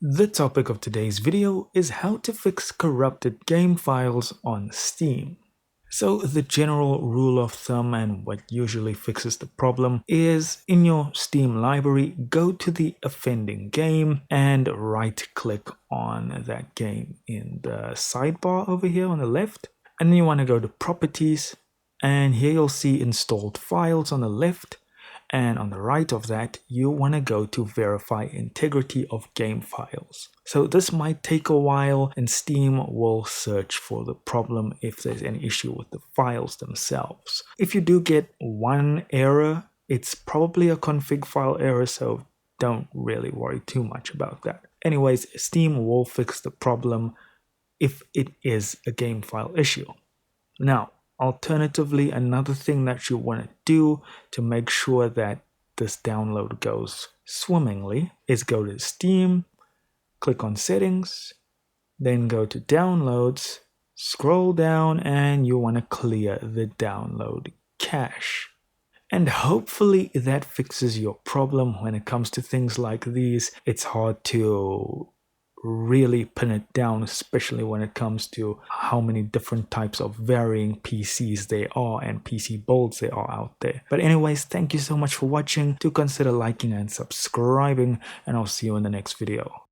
The topic of today's video is how to fix corrupted game files on Steam. So the general rule of thumb and what usually fixes the problem is in your Steam library, go to the offending game and right click on that game in the sidebar over here on the left. And then you want to go to properties, and here you'll see installed files on the left. And on the right of that, you want to go to verify integrity of game files. So this might take a while, and Steam will search for the problem if there's any issue with the files themselves. If you do get one error, it's probably a config file error, so don't really worry too much about that. Anyways, Steam will fix the problem if it is a game file issue. Now, alternatively, another thing that you want to do to make sure that this download goes swimmingly is go to Steam, click on settings, then go to downloads, scroll down, and you want to clear the download cache. And hopefully that fixes your problem when it comes to things like these. It's hard to really pin it down, especially when it comes to how many different types of varying PCs there are and PC builds there are out there. But anyways, thank you so much for watching. Do consider liking and subscribing, and I'll see you in the next video.